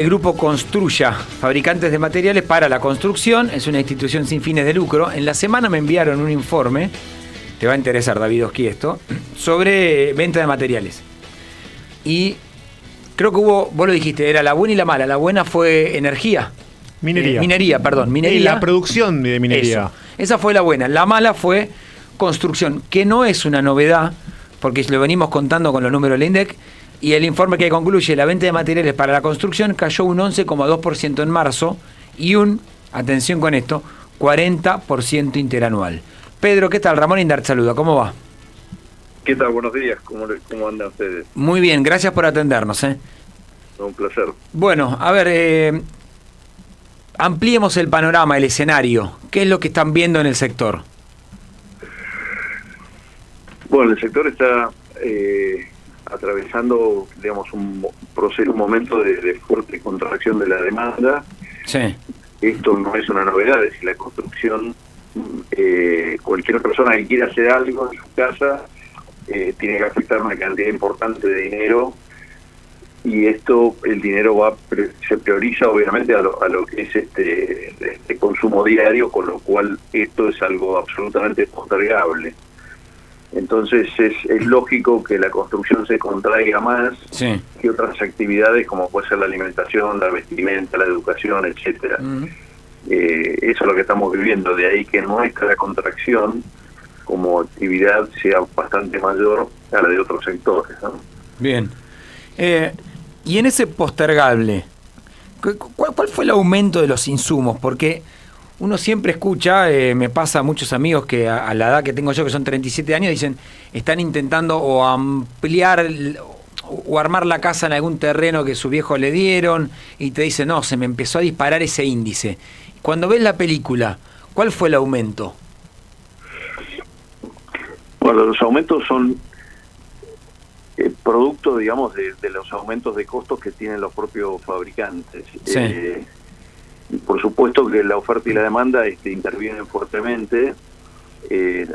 El grupo Construya, fabricantes de materiales para la construcción, es una institución sin fines de lucro. En la semana me enviaron un informe, te va a interesar, David Oski, esto, sobre venta de materiales. Y creo que hubo, vos lo dijiste, era la buena y la mala. La buena fue energía. Minería. Minería. Y la producción de minería. Eso. Esa fue la buena. La mala fue construcción, que no es una novedad, porque lo venimos contando con los números del INDEC. Y el informe que concluye, la venta de materiales para la construcción cayó un 11,2% en marzo y atención con esto, 40% interanual. Pedro, ¿qué tal? Ramón Indart saluda, ¿cómo va? ¿Qué tal? Buenos días, ¿cómo andan ustedes? Muy bien, gracias por atendernos. Un placer. Bueno, a ver, ampliemos el panorama, el escenario. ¿Qué es lo que están viendo en el sector? Bueno, el sector está atravesando, digamos, un momento de fuerte contracción de la demanda. Sí. Esto no es una novedad, es que la construcción, cualquier persona que quiera hacer algo en su casa tiene que afectar una cantidad importante de dinero, y esto, el dinero se prioriza obviamente a lo que es este consumo diario, con lo cual esto es algo absolutamente postergable. Entonces es lógico que la construcción se contraiga más que otras actividades, como puede ser la alimentación, la vestimenta, la educación, etcétera. Eso es lo que estamos viviendo, de ahí que nuestra contracción como actividad sea bastante mayor a la de otros sectores, ¿no? Bien. Y en ese postergable, ¿cuál fue el aumento de los insumos? Porque uno siempre escucha, me pasa a muchos amigos que a la edad que tengo yo, que son 37 años, dicen, están intentando o ampliar o armar la casa en algún terreno que sus viejos le dieron, y te dicen, no, se me empezó a disparar ese índice. Cuando ves la película, ¿cuál fue el aumento? Bueno, los aumentos son producto, digamos, de los aumentos de costos que tienen los propios fabricantes. Sí. Por supuesto que la oferta y la demanda intervienen fuertemente.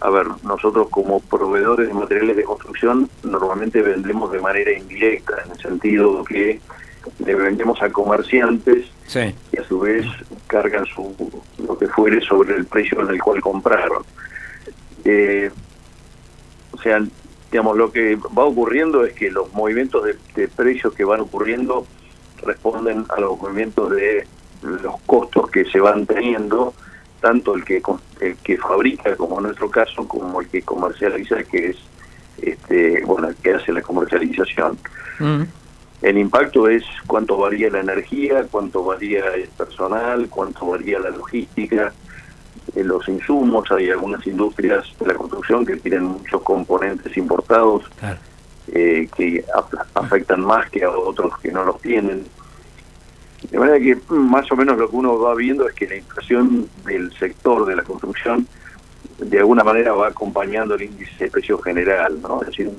A ver, nosotros como proveedores de materiales de construcción normalmente vendemos de manera indirecta, en el sentido que le vendemos a comerciantes, sí, y a su vez cargan lo que fuere sobre el precio en el cual compraron. O sea, digamos, lo que va ocurriendo es que los movimientos de precios que van ocurriendo responden a los movimientos de los costos que se van teniendo, tanto el que fabrica, como en nuestro caso, como el que comercializa, que es el que hace la comercialización. El impacto es cuánto varía la energía, cuánto varía el personal, cuánto varía la logística, los insumos. Hay algunas industrias de la construcción que tienen muchos componentes importados, claro, que afectan más que a otros que no los tienen. De manera que más o menos lo que uno va viendo es que la inflación del sector de la construcción de alguna manera va acompañando el índice de precio general, ¿no? Es decir,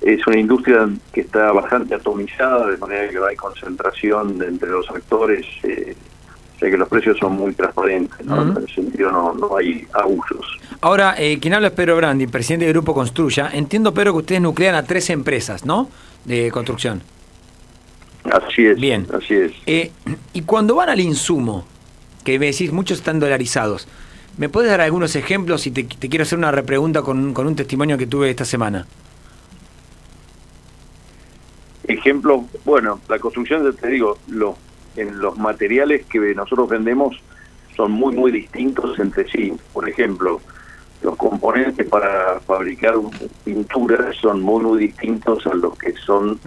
es una industria que está bastante atomizada, de manera que no hay concentración entre los actores, o sea que los precios son muy transparentes, ¿no? En ese sentido no hay abusos. Ahora, quien habla es Pedro Brandi, presidente del Grupo Construya. Entiendo, Pedro, que ustedes nuclean a 3 empresas, ¿no?, de construcción. Así es. Bien. Así es. Y cuando van al insumo, que me decís, muchos están dolarizados, ¿me puedes dar algunos ejemplos? Y te quiero hacer una repregunta con un testimonio que tuve esta semana. Ejemplo, bueno, la construcción, te digo, en los materiales que nosotros vendemos son muy, muy distintos entre sí. Por ejemplo, los componentes para fabricar pinturas son muy, muy distintos a los que son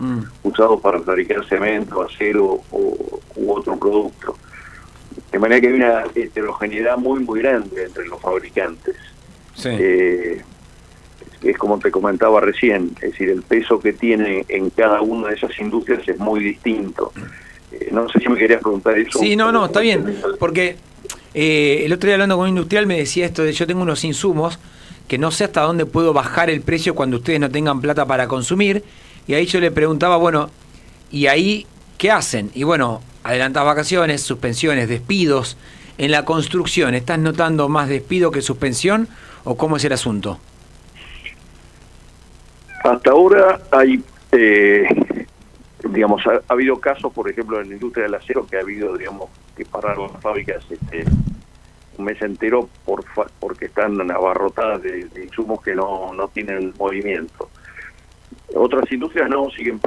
usados para fabricar cemento, acero u otro producto. De manera que hay una heterogeneidad muy, muy grande entre los fabricantes. Sí. Es como te comentaba recién, es decir, el peso que tiene en cada una de esas industrias es muy distinto. No sé si me querías preguntar eso. Sí, no, está bien, porque el otro día hablando con un industrial me decía esto de yo tengo unos insumos que no sé hasta dónde puedo bajar el precio cuando ustedes no tengan plata para consumir, y ahí yo le preguntaba, bueno, ¿y ahí qué hacen? Y bueno, adelantadas vacaciones, suspensiones, despidos. En la construcción, ¿estás notando más despido que suspensión o cómo es el asunto? Hasta ahora hay digamos, ha habido casos, por ejemplo, en la industria del acero, que ha habido, digamos, que pararon las fábricas un mes entero porque están abarrotadas de insumos que no tienen movimiento. Otras industrias no, siguen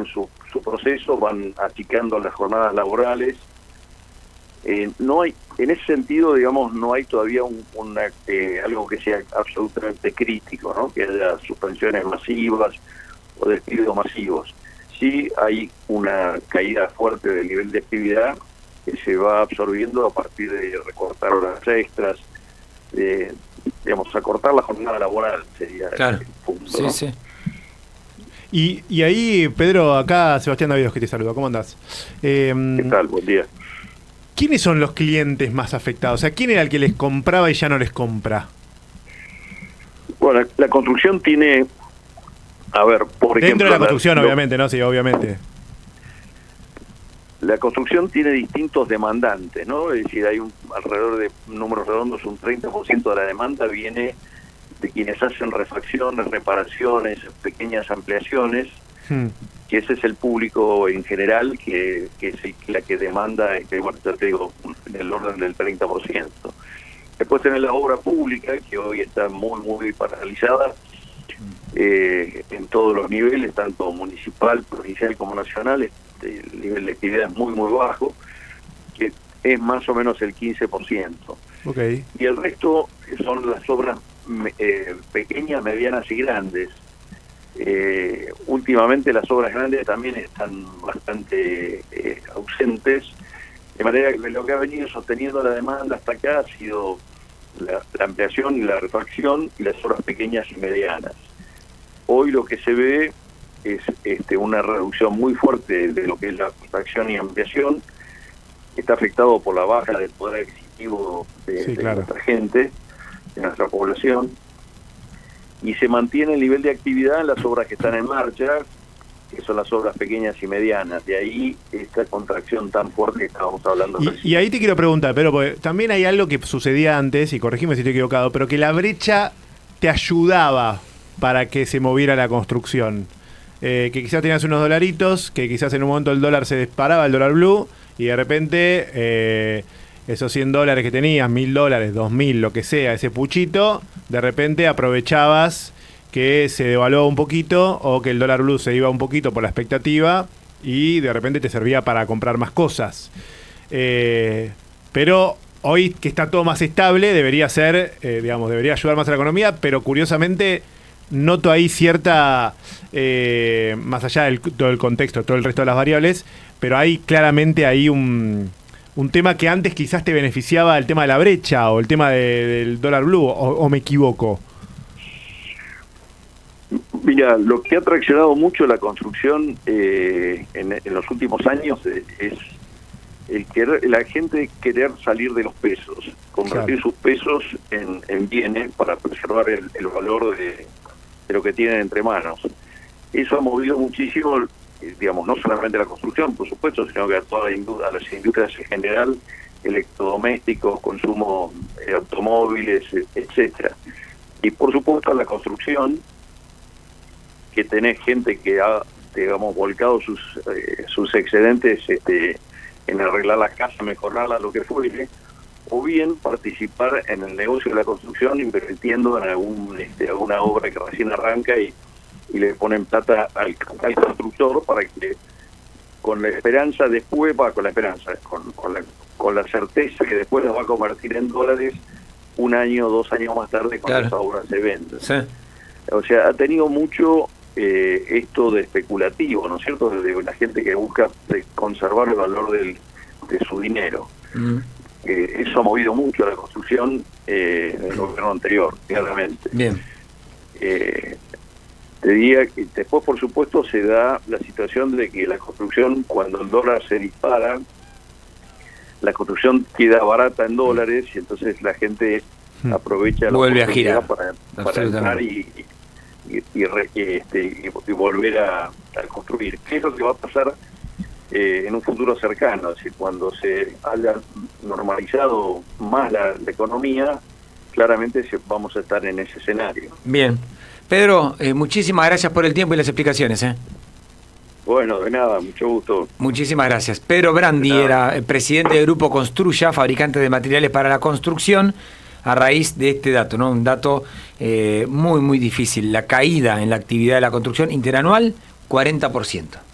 su proceso, van achicando las jornadas laborales. No hay, en ese sentido, digamos, no hay todavía algo que sea absolutamente crítico, ¿no? Que haya suspensiones masivas o despidos masivos. Sí hay una caída fuerte del nivel de actividad que se va absorbiendo a partir de recortar horas extras, digamos, acortar la jornada laboral sería claro. el punto, Sí, ¿no? sí. Y ahí, Pedro, acá Sebastián Davidos que te saluda. ¿Cómo andás? ¿Qué tal? Buen día. ¿Quiénes son los clientes más afectados? O sea, ¿quién era el que les compraba y ya no les compra? Bueno, la construcción tiene, a ver, por ejemplo... Dentro de la construcción, obviamente, ¿no? Sí, obviamente. La construcción tiene distintos demandantes, ¿no? Es decir, hay alrededor de números redondos, un 30% de la demanda viene de quienes hacen refacciones, reparaciones, pequeñas ampliaciones, que ese es el público en general que es la que demanda, bueno, ya te digo, en el orden del 30%. Después tenés la obra pública, que hoy está muy paralizada en todos los niveles, tanto municipal, provincial como nacional. El nivel de actividad es muy bajo, que es más o menos el 15%. Okay. Y el resto son las obras pequeñas, medianas y grandes. Últimamente las obras grandes también están bastante ausentes, de manera que lo que ha venido sosteniendo la demanda hasta acá ha sido la ampliación y la refacción y las obras pequeñas y medianas. Hoy lo que se ve es una reducción muy fuerte de lo que es la refacción y ampliación. Está afectado por la baja del poder adquisitivo de nuestra gente, de nuestra población, y se mantiene el nivel de actividad en las obras que están en marcha, que son las obras pequeñas y medianas. De ahí esta contracción tan fuerte que estábamos hablando. Y ahí te quiero preguntar, pero porque también hay algo que sucedía antes, y corregime si estoy equivocado, pero que la brecha te ayudaba para que se moviera la construcción. Que quizás tenías unos dolaritos, que quizás en un momento el dólar se disparaba, el dólar blue, y de repente esos $100 que tenías, $1.000, 2.000, lo que sea, ese puchito, de repente aprovechabas que se devaluaba un poquito o que el dólar blue se iba un poquito por la expectativa y de repente te servía para comprar más cosas. Pero hoy que está todo más estable, debería ser, debería ayudar más a la economía, pero curiosamente noto ahí cierta, más allá del todo el contexto, todo el resto de las variables, pero hay claramente ahí un tema que antes quizás te beneficiaba, el tema de la brecha o el tema del dólar blue, o me equivoco. Mira, lo que ha traccionado mucho la construcción en los últimos años es la gente querer salir de los pesos, convertir sus pesos en bienes para preservar el valor de lo que tienen entre manos. Eso ha movido muchísimo, digamos, no solamente la construcción, por supuesto, sino que a todas las industrias en general, electrodomésticos, consumo, automóviles, etcétera. Y por supuesto a la construcción, que tenés gente que ha, digamos, volcado sus excedentes en arreglar la casa, mejorarla, lo que fuere, o bien participar en el negocio de la construcción invirtiendo en alguna obra que recién arranca y le ponen plata al constructor para que con la esperanza después, con la certeza que después las va a convertir en dólares 1 año, 2 años más tarde cuando esa obra se venda. Sí. O sea, ha tenido mucho esto de especulativo, ¿no es cierto?, de la gente que busca conservar el valor de su dinero. Eso ha movido mucho a la construcción en el gobierno anterior, claramente. Bien. Te diría que después, por supuesto, se da la situación de que la construcción, cuando el dólar se dispara, la construcción queda barata en dólares y entonces la gente aprovecha la oportunidad para entrar y volver a construir. ¿Qué es lo que va a pasar en un futuro cercano? Es decir, cuando se haya normalizado más la economía, claramente vamos a estar en ese escenario. Bien. Pedro, muchísimas gracias por el tiempo y las explicaciones. Bueno, de nada, mucho gusto. Muchísimas gracias. Pedro Brandi era el presidente del Grupo Construya, fabricante de materiales para la construcción, a raíz de este dato, ¿no? Un dato muy, muy difícil. La caída en la actividad de la construcción interanual, 40%.